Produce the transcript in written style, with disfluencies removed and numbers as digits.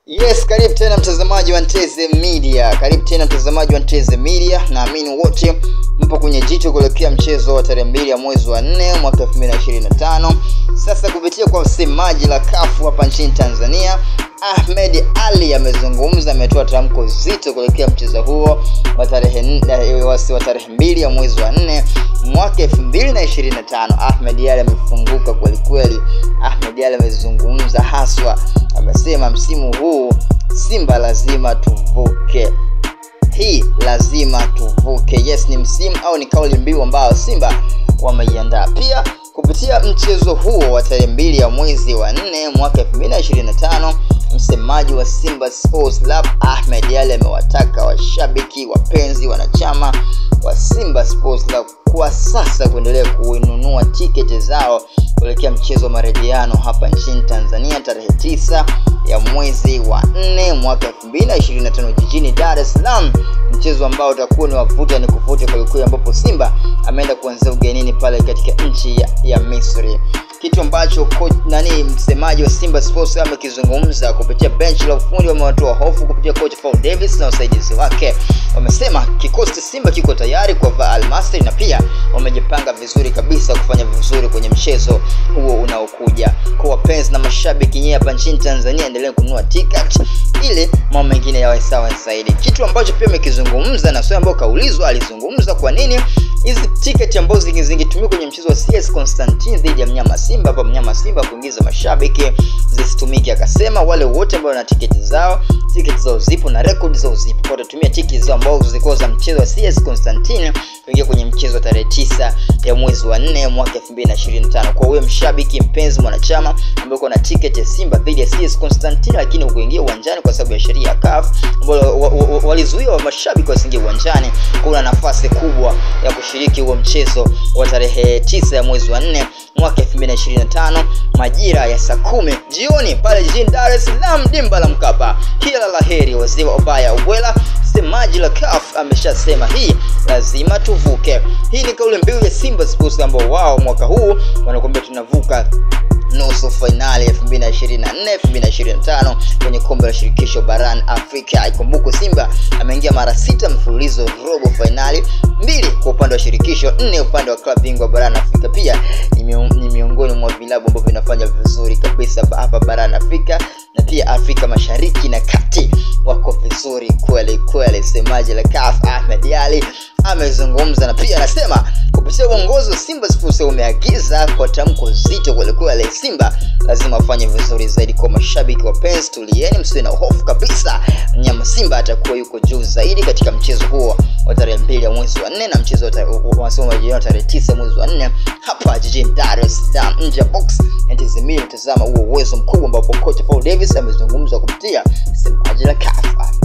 Yes, karibu tena mtazamaji wa Nteze Media. Naamini wote mpo kwenye jicho kuelekea mchezo wa tarehe 2 ya mwezi wa 4 mwaka 2025. Sasa kupitia kwa msemaji la CAF hapa nchini Tanzania, Ahmed Ally ametoa tamko zito kuelekea mchezo huo wa tarehe 2 ya mwezi wa 4 mwaka 2025. Ahmed Ally amefunguka kweli. Ahmed Ally amezungumza haswa, amesema msimu huu Simba lazima tuvuke. Hii lazima tuvuke. Yes, ni msimu au ni kauli mbiu ambayo Simba wameiandaa. Pia kupitia mchezo huo wa tarehe 2 ya mwezi wa 4 mwaka 2025, msemaji wa Simba Sports Club Ahmed Ally amewataka washabiki, wapenzi, wanachama wa Simba Sports Club kwa sasa kuendelea kununua tiketi zao kuelekea mchezo wa marejeano hapa nchini Tanzania tarehe 9 ya mwezi wa 4 mwaka 2025 jijini Dar es Salaam, mchezo ambao utakuwa ni wavuta ni kuvute kwa ambapo Simba ameenda kuanzia ugenini pale katika nchi ya Misri. Kitu ambacho msemaji wa Simba Sports amekizungumza kupitia bench la ufundi, wamewatoa hofu kupitia coach Paul Davis na wasaidizi wake. Wamesema kikosi Simba kiko tayari kwa Al Masry na pia wamejipanga vizuri kabisa kufanya vizuri kwenye mchezo huo unaokuja. Kwa wapenzi na mashabiki nyinyi hapa nchini Tanzania, endelea kununua ticket ili mambo mengine yawe sawa zaidi. Kitu ambacho pia amekizungumza na swali ambao kaulizwa, alizungumza kwa nini hizi ticket ambazo zingetumika kwenye mchezo wa CS Constantine dhidi ya Mnyama Simba, hapa Mnyama Simba kuingiza mashabiki zisitumike. Akasema wale wote ambao wana tiketi zao zipo na record zao zipo, kwa kutumia tiketi zao ambazo zilikuwa za mchezo wa CS Constantine kuingia kwenye mchezo wa tarehe 9 ya mwezi wa 4 mwaka 2025. Kwa wewe mshabiki, mpenzi, mwanachama ambaye uko na tiketi ya Simba dhidi ya CS Constantine lakini hukuingia uwanjani kwa sababu ya sheria ya CAF ambao walizuia mashabiki wasiingie uwanjani, kuna nafasi kubwa ya kushiriki huo mchezo wa tarehe 9 ya mwezi wa 4 mwaka 2025 majira ya saa 10 jioni pale jijini Dar es Salaam, dimba la Mkapa. Kila la heri wazee wa Obaya Ubwela, msemaji la CAF ameshasema hii lazima tuvuke. Hii ni kauli mbiu ya Simba Sports ambao wao mwaka huu wanakuambia tunavuka nusu finali 2024-2025 kwenye kombe la shirikisho barani Afrika. Ikumbuke Simba ameingia mara 6 mfululizo robo finali, 2 kwa upande wa shirikisho, 4 upande wa klabu bingwa barani Afrika. Pia ni miongoni mwa vilabu ambavyo vinafanya vizuri kabisa hapa barani Afrika na pia Afrika Mashariki na Kati wako vizuri kweli. Semaji la CAF Ahmed Ally amezungumza na pia anasema kupitia uongozi wa Simba Sports umeagiza kwa tamko zito kweli. Simba lazima wafanye vizuri zaidi. Kwa mashabiki wapenzi, tulieni, msiwe na hofu kabisa. Mnyama Simba atakuwa yuko juu zaidi katika mchezo huo wa tarehe 2 ya mwezi wa 4 na mchezo wa tarehe 9 mwezi wa 4 hapa jijini Dar es Salaam nje ya box. Nteze Media, tazama huo uwezo mkubwa ambao coach Paul Davis amezungumza kupitia semaji la CAF.